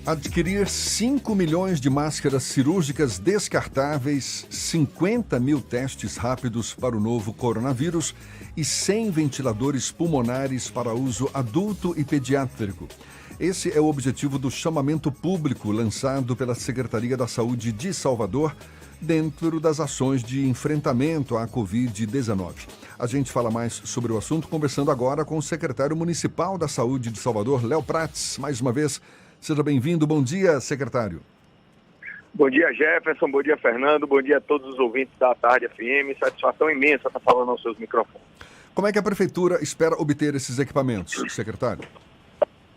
Adquirir 5 milhões de máscaras cirúrgicas descartáveis, 50 mil testes rápidos para o novo coronavírus e 100 ventiladores pulmonares para uso adulto e pediátrico. Esse é o objetivo do chamamento público lançado pela Secretaria da Saúde de Salvador dentro das ações de enfrentamento à Covid-19. A gente fala mais sobre o assunto conversando agora com o secretário municipal da Saúde de Salvador, Léo Prates. Mais uma vez, seja bem-vindo. Bom dia, secretário. Bom dia, Jefferson. Bom dia, Fernando. Bom dia a todos os ouvintes da Tarde FM. Satisfação imensa estar falando aos seus microfones. Como é que a Prefeitura espera obter esses equipamentos, secretário?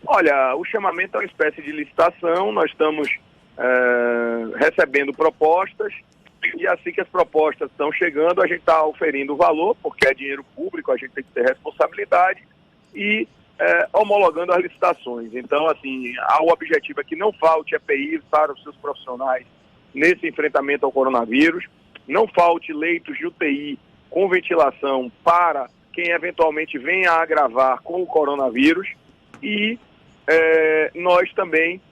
Olha, o chamamento é uma espécie de licitação. Nós estamos recebendo propostas e assim que as propostas estão chegando, a gente está oferindo o valor, porque é dinheiro público, a gente tem que ter responsabilidade e homologando as licitações. Então, assim, o objetivo é que não falte EPI para os seus profissionais nesse enfrentamento ao coronavírus, não falte leitos de UTI com ventilação para quem eventualmente venha a agravar com o coronavírus e nós também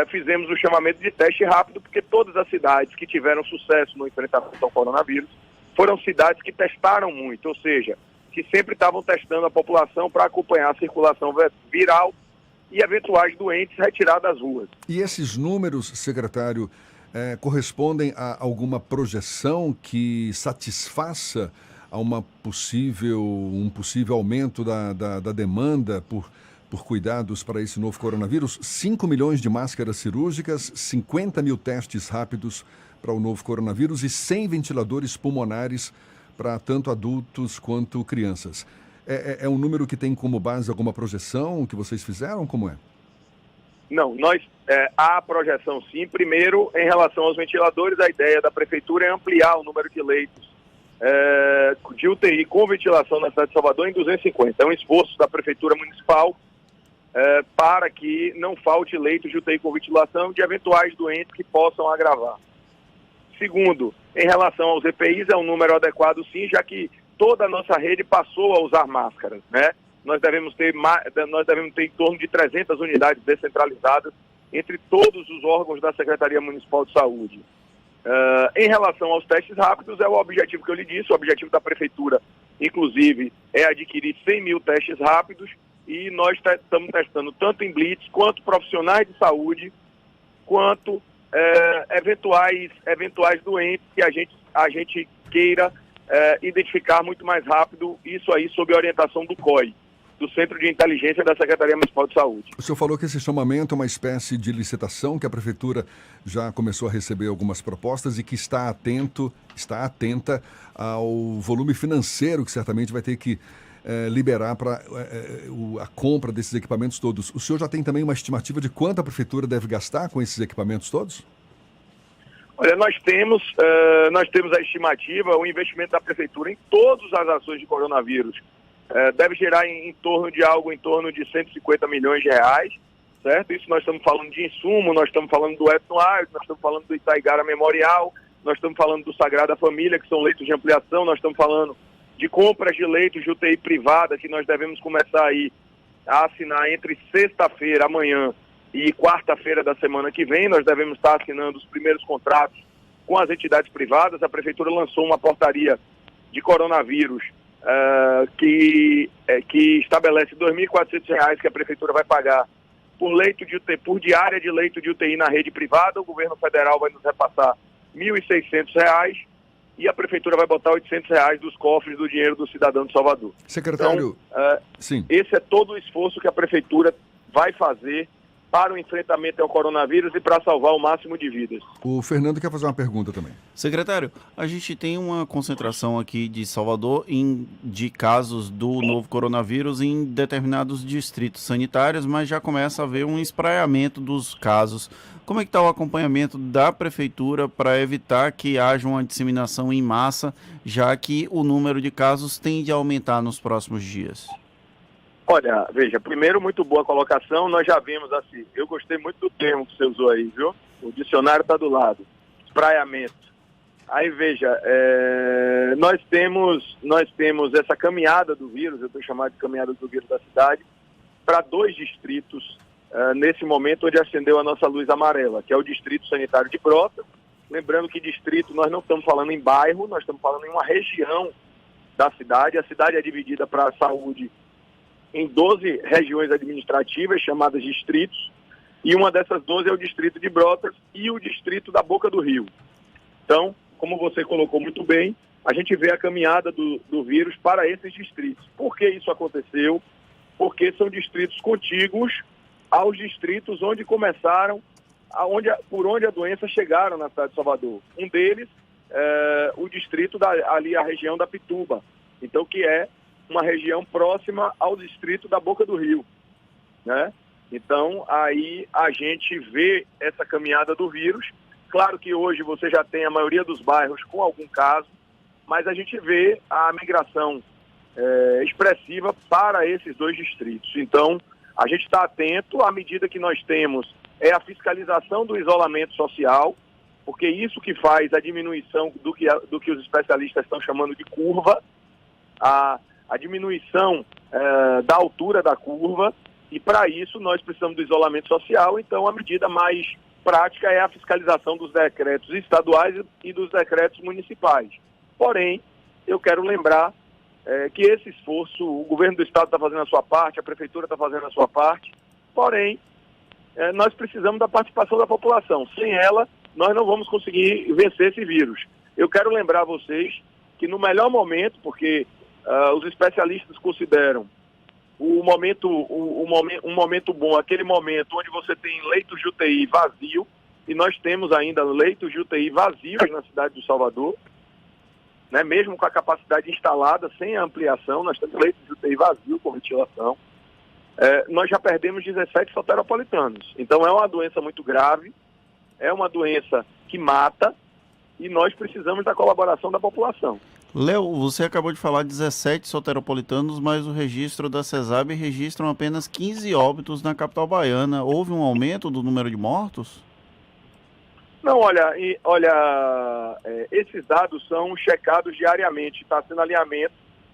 fizemos o chamamento de teste rápido, porque todas as cidades que tiveram sucesso no enfrentamento ao coronavírus foram cidades que testaram muito, ou seja, que sempre estavam testando a população para acompanhar a circulação viral e eventuais doentes retirados das ruas. E esses números, secretário, correspondem a alguma projeção que satisfaça a um possível aumento da demanda por cuidados para esse novo coronavírus? 5 milhões de máscaras cirúrgicas, 50 mil testes rápidos para o novo coronavírus e 100 ventiladores pulmonares para tanto adultos quanto crianças. É um número que tem como base alguma projeção que vocês fizeram? Como é? Não, há a projeção sim. Primeiro, em relação aos ventiladores, a ideia da Prefeitura é ampliar o número de leitos de UTI com ventilação na cidade de Salvador em 250. É um esforço da Prefeitura Municipal para que não falte leitos de UTI com ventilação de eventuais doentes que possam agravar. Segundo, em relação aos EPIs, é um número adequado sim, já que toda a nossa rede passou a usar máscaras, né? Nós devemos ter em torno de 300 unidades descentralizadas entre todos os órgãos da Secretaria Municipal de Saúde. Em relação aos testes rápidos, é o objetivo que eu lhe disse, o objetivo da Prefeitura, inclusive, é adquirir 100 mil testes rápidos e nós estamos testando tanto em blitz, quanto profissionais de saúde, quanto eventuais doentes que a gente queira identificar muito mais rápido, isso aí sob a orientação do COI, do Centro de Inteligência da Secretaria Municipal de Saúde. O senhor falou que esse chamamento é uma espécie de licitação, que a Prefeitura já começou a receber algumas propostas e que está atenta ao volume financeiro que certamente vai ter que liberar para a compra desses equipamentos todos. O senhor já tem também uma estimativa de quanto a Prefeitura deve gastar com esses equipamentos todos? Olha, nós temos a estimativa, o investimento da Prefeitura em todas as ações de coronavírus deve gerar em torno de 150 milhões de reais, certo? Isso nós estamos falando de insumo, nós estamos falando do Etnoar, nós estamos falando do Itaigara Memorial, nós estamos falando do Sagrada Família, que são leitos de ampliação, nós estamos falando de compras de leitos de UTI privada, que nós devemos começar aí a assinar entre sexta-feira, amanhã, e quarta-feira da semana que vem. Nós devemos estar assinando os primeiros contratos com as entidades privadas. A Prefeitura lançou uma portaria de coronavírus que estabelece R$ 2.400 que a Prefeitura vai pagar por diária de leito de UTI na rede privada. O governo federal vai nos repassar R$ 1.600 e a Prefeitura vai botar R$ 800 dos cofres do dinheiro do cidadão de Salvador. Secretário, então, sim. Esse é todo o esforço que a Prefeitura vai fazer para o enfrentamento ao coronavírus e para salvar o máximo de vidas. O Fernando quer fazer uma pergunta também. Secretário, a gente tem uma concentração aqui de Salvador de casos do novo coronavírus em determinados distritos sanitários, mas já começa a haver um espraiamento dos casos. Como é que está o acompanhamento da Prefeitura para evitar que haja uma disseminação em massa, já que o número de casos tende a aumentar nos próximos dias? Olha, veja, primeiro, muito boa colocação, nós já vimos assim, eu gostei muito do termo que você usou aí, viu? O dicionário está do lado, espraiamento. Aí, veja, nós temos essa caminhada do vírus, eu estou chamando de caminhada do vírus da cidade, para 2 distritos nesse momento onde acendeu a nossa luz amarela, que é o Distrito Sanitário de Brotas. Lembrando que distrito, nós não estamos falando em bairro, nós estamos falando em uma região da cidade. A cidade é dividida para a saúde em 12 regiões administrativas, chamadas distritos, e uma dessas 12 é o Distrito de Brotas e o Distrito da Boca do Rio. Então, como você colocou muito bem, a gente vê a caminhada do vírus para esses distritos. Por que isso aconteceu? Porque são distritos contíguos aos distritos onde começaram, por onde a doença chegaram na cidade de Salvador. Um deles o distrito ali, a região da Pituba, então que é uma região próxima ao distrito da Boca do Rio, né? Então, aí a gente vê essa caminhada do vírus. Claro que hoje você já tem a maioria dos bairros com algum caso, mas a gente vê a migração expressiva para esses dois distritos. Então, a gente está atento. À medida que nós temos a fiscalização do isolamento social, porque isso que faz a diminuição do que os especialistas estão chamando de curva, a diminuição da altura da curva, e para isso nós precisamos do isolamento social. Então a medida mais prática é a fiscalização dos decretos estaduais e dos decretos municipais. Porém, eu quero lembrar que esse esforço, o governo do estado está fazendo a sua parte, a prefeitura está fazendo a sua parte, porém, nós precisamos da participação da população. Sem ela, nós não vamos conseguir vencer esse vírus. Eu quero lembrar a vocês que no melhor momento, porque os especialistas consideram um momento bom, aquele momento onde você tem leitos de UTI vazio, e nós temos ainda leitos de UTI vazios na cidade de Salvador, né? Mesmo com a capacidade instalada, sem a ampliação, nós temos leitos de UTI vazio com ventilação. Nós já perdemos 17 soteropolitanos. Então é uma doença muito grave, é uma doença que mata, e nós precisamos da colaboração da população. Léo, você acabou de falar 17 soteropolitanos, mas o registro da CESAB registram apenas 15 óbitos na capital baiana. Houve um aumento do número de mortos? Não, olha, esses dados são checados diariamente, está sendo alinhamento.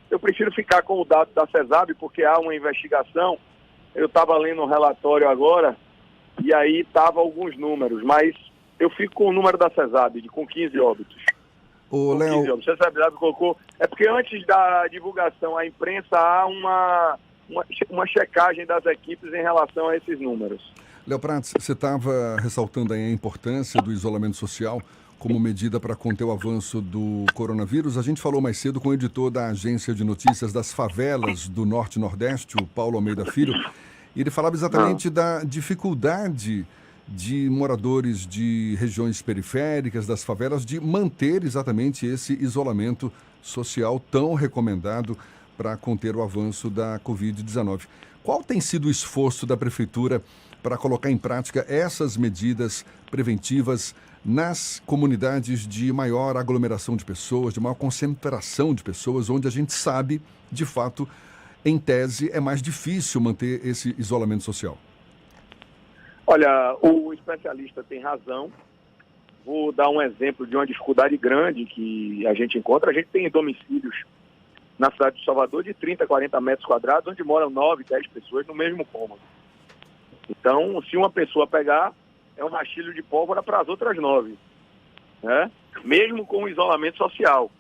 Eu prefiro ficar com o dado da CESAB, porque há uma investigação. Eu estava lendo um relatório agora, e aí estavam alguns números, mas eu fico com o número da CESAB, com 15 óbitos. Ô, Léo... Você sabe, colocou... É porque antes da divulgação à imprensa há uma checagem das equipes em relação a esses números. Léo Prats, você estava ressaltando aí a importância do isolamento social como medida para conter o avanço do coronavírus. A gente falou mais cedo com o editor da agência de notícias das favelas do Norte e Nordeste, o Paulo Almeida Filho, e ele falava exatamente da dificuldade de moradores de regiões periféricas, das favelas, de manter exatamente esse isolamento social tão recomendado para conter o avanço da Covid-19. Qual tem sido o esforço da Prefeitura para colocar em prática essas medidas preventivas nas comunidades de maior aglomeração de pessoas, de maior concentração de pessoas, onde a gente sabe, de fato, em tese, é mais difícil manter esse isolamento social? Olha, o especialista tem razão. Vou dar um exemplo de uma dificuldade grande que a gente encontra. A gente tem domicílios na cidade de Salvador de 30, 40 metros quadrados, onde moram 9, 10 pessoas no mesmo cômodo. Então, se uma pessoa pegar, é um machilho de pólvora para as outras 9, né? Mesmo com o isolamento social.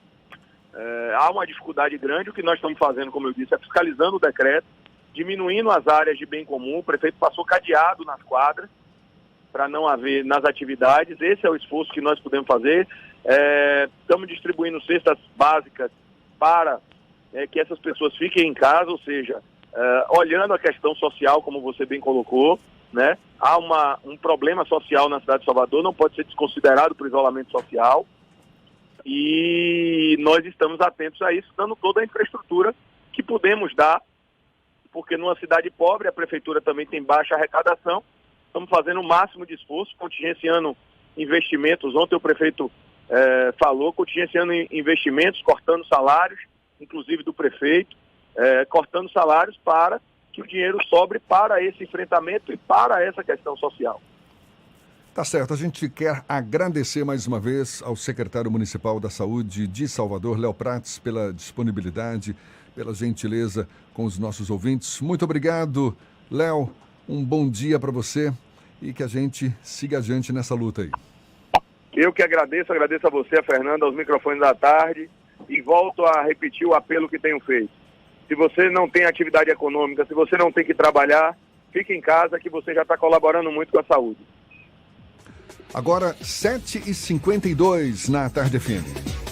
Há uma dificuldade grande. O que nós estamos fazendo, como eu disse, é fiscalizando o decreto, diminuindo as áreas de bem comum. O prefeito passou cadeado nas quadras para não haver nas atividades. Esse é o esforço que nós podemos fazer. Estamos distribuindo cestas básicas para que essas pessoas fiquem em casa, ou seja, olhando a questão social, como você bem colocou, né? Há um problema social na cidade de Salvador, não pode ser desconsiderado por isolamento social, e nós estamos atentos a isso, dando toda a infraestrutura que podemos dar, porque numa cidade pobre a prefeitura também tem baixa arrecadação. Estamos fazendo o máximo de esforço, contingenciando investimentos. Ontem o prefeito falou, contingenciando investimentos, cortando salários, inclusive do prefeito, cortando salários para que o dinheiro sobre para esse enfrentamento e para essa questão social. Tá certo, a gente quer agradecer mais uma vez ao secretário municipal da Saúde de Salvador, Léo Prats, pela disponibilidade, pela gentileza com os nossos ouvintes. Muito obrigado, Léo. Um bom dia para você e que a gente siga adiante nessa luta aí. Eu que agradeço a você, a Fernanda, aos microfones da tarde, e volto a repetir o apelo que tenho feito. Se você não tem atividade econômica, se você não tem que trabalhar, fique em casa que você já está colaborando muito com a saúde. Agora, 7h52 na Tarde FM.